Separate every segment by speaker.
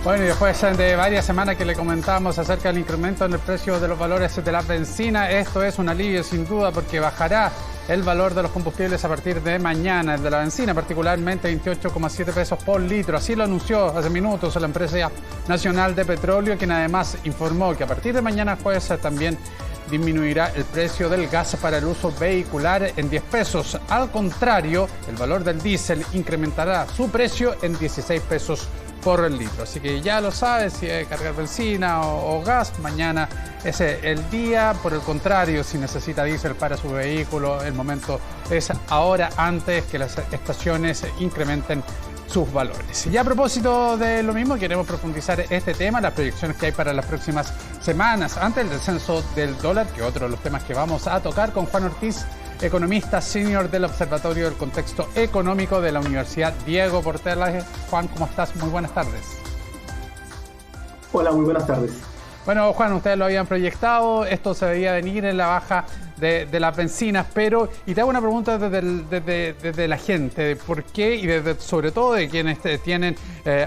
Speaker 1: Bueno, y después de varias semanas que le comentábamos acerca del incremento en el precio de los valores de la benzina, esto es un alivio sin duda porque bajará el valor de los combustibles a partir de mañana, el de la benzina particularmente 28,7 pesos por litro. Así lo anunció hace minutos la empresa nacional de petróleo, quien además informó que a partir de mañana jueves también disminuirá el precio del gas para el uso vehicular en 10 pesos. Al contrario, el valor del diésel incrementará su precio en 16 pesos por el litro. Así que ya lo sabes, si hay que cargar benzina o gas, mañana es el día. Por el contrario, si necesita diésel para su vehículo, el momento es ahora, antes que las estaciones incrementen sus valores. Y a propósito de lo mismo, queremos profundizar este tema, las proyecciones que hay para las próximas semanas, antes del descenso del dólar, que otro de los temas que vamos a tocar con Juan Ortiz, economista senior del Observatorio del Contexto Económico de la Universidad Diego Portela. Juan, ¿cómo estás? Muy buenas tardes.
Speaker 2: Hola, muy buenas tardes.
Speaker 1: Bueno, Juan, ustedes lo habían proyectado, esto se veía venir en la baja de las bencinas, pero, y te hago una pregunta desde la gente, ¿por qué? Y sobre todo de quienes tienen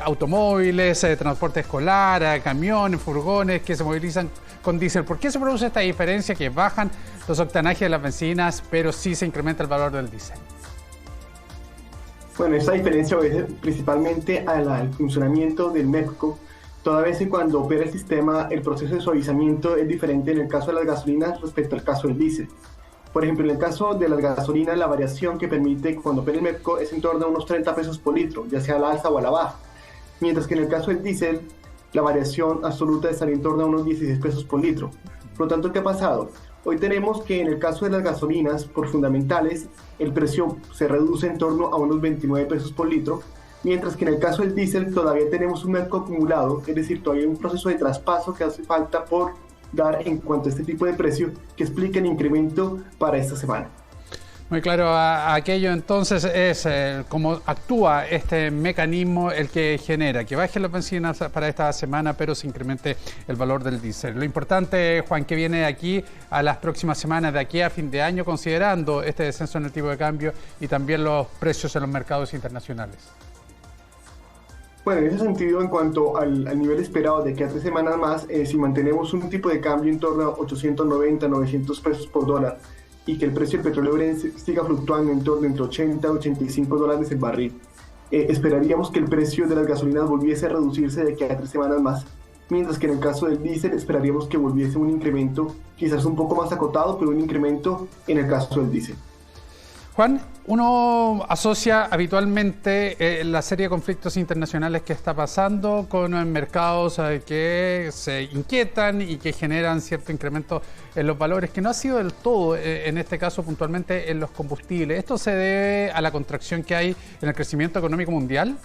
Speaker 1: automóviles, transporte escolar, camiones, furgones que se movilizan con diésel. ¿Por qué se produce esta diferencia que bajan los octanajes de las bencinas, pero sí se incrementa el valor del diésel?
Speaker 2: Bueno, esta diferencia obedece principalmente al funcionamiento del MEPCO, toda vez que cuando opera el sistema, el proceso de suavizamiento es diferente en el caso de las gasolinas respecto al caso del diésel. Por ejemplo, en el caso de las gasolinas, la variación que permite cuando opera el MEPCO es en torno a unos 30 pesos por litro, ya sea a la alza o a la baja. Mientras que en el caso del diésel, la variación absoluta estaría en torno a unos 16 pesos por litro. Por lo tanto, ¿qué ha pasado? Hoy tenemos que en el caso de las gasolinas, por fundamentales, el precio se reduce en torno a unos 29 pesos por litro, mientras que en el caso del diésel todavía tenemos un mercado acumulado, es decir, todavía hay un proceso de traspaso que hace falta por dar en cuanto a este tipo de precio que explica el incremento para esta semana.
Speaker 1: Muy claro, aquello entonces es cómo actúa este mecanismo el que genera que bajen las bencinas para esta semana, pero se incremente el valor del diésel. Lo importante, Juan, que viene de aquí a las próximas semanas, de aquí a fin de año, considerando este descenso en el tipo de cambio y también los precios en los mercados internacionales.
Speaker 2: Bueno, en ese sentido, en cuanto al nivel esperado de que a 3 semanas más, si mantenemos un tipo de cambio en torno a 890, 900 pesos por dólar y que el precio del petróleo siga fluctuando en torno entre 80 y 85 dólares el barril, esperaríamos que el precio de las gasolinas volviese a reducirse de aquí a 3 semanas más, mientras que en el caso del diésel esperaríamos que volviese un incremento quizás un poco más acotado, pero un incremento en el caso del diésel.
Speaker 1: Juan, uno asocia habitualmente la serie de conflictos internacionales que está pasando con mercados que se inquietan y que generan cierto incremento en los valores, que no ha sido del todo, en este caso puntualmente, en los combustibles. ¿Esto se debe a la contracción que hay en el crecimiento económico mundial?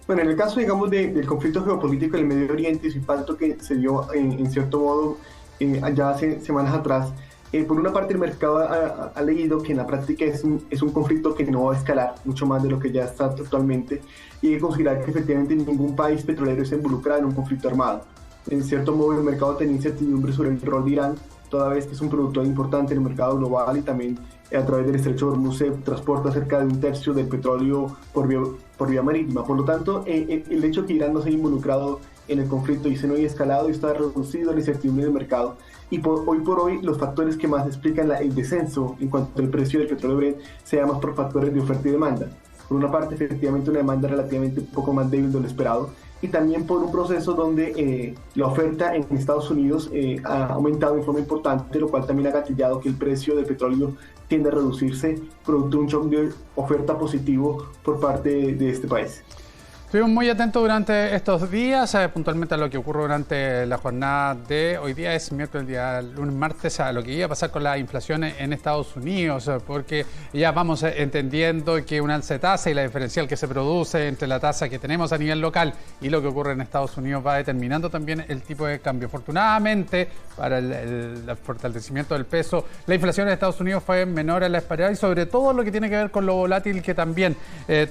Speaker 2: Bueno, en el caso, digamos, del conflicto geopolítico en el Medio Oriente y su impacto que se dio en cierto modo allá hace semanas atrás, por una parte el mercado ha leído que en la práctica es un conflicto que no va a escalar mucho más de lo que ya está actualmente, y hay que considerar que efectivamente ningún país petrolero está involucrado en un conflicto armado. En cierto modo el mercado tiene incertidumbre sobre el rol de Irán, toda vez que es un productor importante en el mercado global y también a través del estrecho de Hormuz se transporta cerca de 1/3 del petróleo por vía marítima. Por lo tanto, el hecho de que Irán no se haya involucrado en el conflicto y se no haya escalado y está reducido la incertidumbre del mercado. Y hoy por hoy los factores que más explican el descenso en cuanto al precio del petróleo Brent se llaman por factores de oferta y demanda. Por una parte, efectivamente, una demanda relativamente un poco más débil de lo esperado, y también por un proceso donde la oferta en Estados Unidos ha aumentado en forma importante, lo cual también ha gatillado que el precio del petróleo tiende a reducirse, producto de un shock de oferta positivo por parte de este país.
Speaker 1: Estuvimos muy atentos durante estos días, puntualmente a lo que ocurre durante la jornada de hoy día, es miércoles, día lunes, martes, a lo que iba a pasar con la inflación en Estados Unidos, porque ya vamos entendiendo que un alza de tasa y la diferencial que se produce entre la tasa que tenemos a nivel local y lo que ocurre en Estados Unidos va determinando también el tipo de cambio. Afortunadamente, para el fortalecimiento del peso, la inflación en Estados Unidos fue menor a la esperada y sobre todo lo que tiene que ver con lo volátil, que también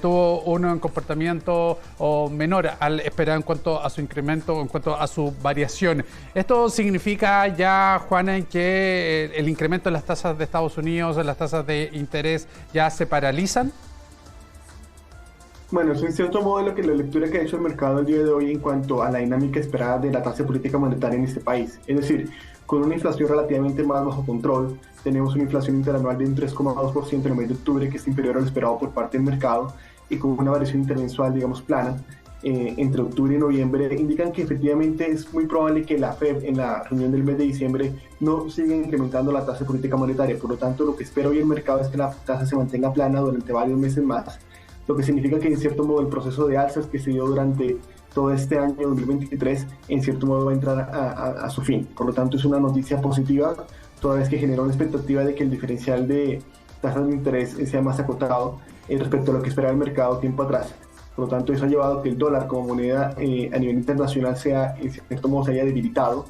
Speaker 1: tuvo un comportamiento o menor al esperar en cuanto a su incremento, en cuanto a su variación. ¿Esto significa ya, Juan, que el incremento en las tasas de Estados Unidos, en las tasas de interés, ya se paralizan?
Speaker 2: Bueno, es en cierto modo lo que la lectura que ha hecho el mercado el día de hoy en cuanto a la dinámica esperada de la tasa de política monetaria en este país. Es decir, con una inflación relativamente más bajo control, tenemos una inflación interanual de un 3,2% en el mes de octubre, que es inferior a lo esperado por parte del mercado, y con una variación intermensual, digamos, plana, entre octubre y noviembre, indican que efectivamente es muy probable que la FED en la reunión del mes de diciembre no siga incrementando la tasa de política monetaria. Por lo tanto, lo que espera hoy el mercado es que la tasa se mantenga plana durante varios meses más, lo que significa que en cierto modo el proceso de alzas que se dio durante todo este año 2023 en cierto modo va a entrar a su fin. Por lo tanto, es una noticia positiva, toda vez que genera una expectativa de que el diferencial de tasas de interés sea más acotado respecto a lo que esperaba el mercado tiempo atrás. Por lo tanto, eso ha llevado a que el dólar como moneda a nivel internacional sea, en cierto modo, se haya debilitado,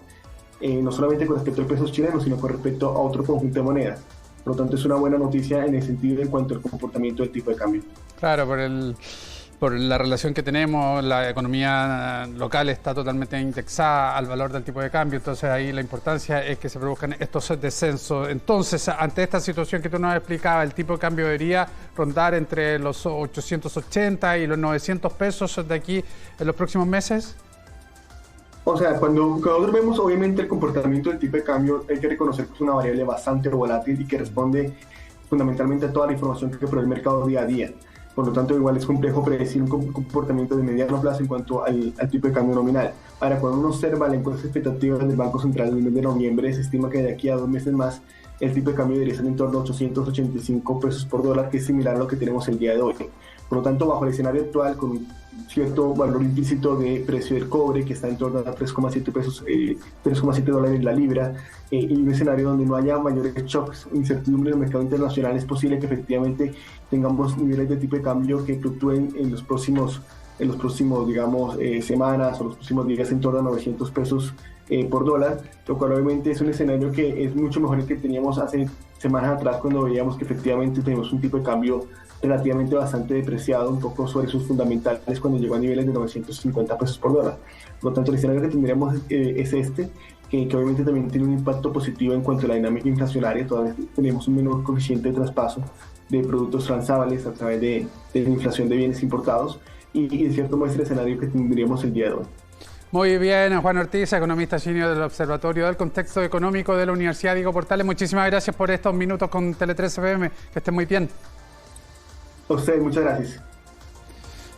Speaker 2: no solamente con respecto al peso chileno, sino con respecto a otro conjunto de monedas. Por lo tanto, es una buena noticia en el sentido en cuanto al comportamiento del tipo de cambio.
Speaker 1: Claro, por la relación que tenemos, la economía local está totalmente indexada al valor del tipo de cambio, entonces ahí la importancia es que se produzcan estos descensos. Entonces, ante esta situación que tú nos explicabas, el tipo de cambio debería rondar entre los 880 y los 900 pesos de aquí en los próximos meses.
Speaker 2: O sea, cuando nosotros vemos obviamente el comportamiento del tipo de cambio, hay que reconocer que es una variable bastante volátil y que responde fundamentalmente a toda la información que provee el mercado día a día. Por lo tanto, igual es complejo predecir un comportamiento de mediano plazo en cuanto al tipo de cambio nominal. Ahora, cuando uno observa la encuesta expectativa del Banco Central del mes de noviembre, se estima que de aquí a 2 meses más el tipo de cambio debería ser en torno a 885 pesos por dólar, que es similar a lo que tenemos el día de hoy. Por lo tanto, bajo el escenario actual, con un cierto valor implícito de precio del cobre, que está en torno a 3,7 pesos, 3,7 dólares la libra, y un escenario donde no haya mayores shocks, incertidumbre en el mercado internacional, es posible que efectivamente tengamos niveles de tipo de cambio que fluctúen en los próximos, digamos, semanas o los próximos días en torno a 900 pesos por dólar, lo cual obviamente es un escenario que es mucho mejor que teníamos hace semanas atrás, cuando veíamos que efectivamente tenemos un tipo de cambio relativamente bastante depreciado, un poco sobre sus fundamentales, cuando llegó a niveles de 950 pesos por dólar. Por lo tanto, el escenario que tendríamos es este, que obviamente también tiene un impacto positivo en cuanto a la dinámica inflacionaria. Todavía tenemos un menor coeficiente de traspaso de productos transables a través de la inflación de bienes importados, y en cierto modo es el escenario que tendríamos el día de hoy.
Speaker 1: Muy bien, Juan Ortiz, economista senior del Observatorio del Contexto Económico de la Universidad Diego Portales. Muchísimas gracias por estos minutos con Tele 13 FM. Que estén muy bien.
Speaker 2: A usted, muchas gracias.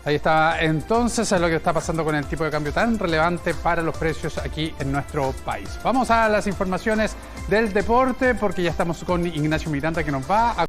Speaker 1: Ahí está entonces lo que está pasando con el tipo de cambio tan relevante para los precios aquí en nuestro país. Vamos a las informaciones del deporte porque ya estamos con Ignacio Miranda, que nos va a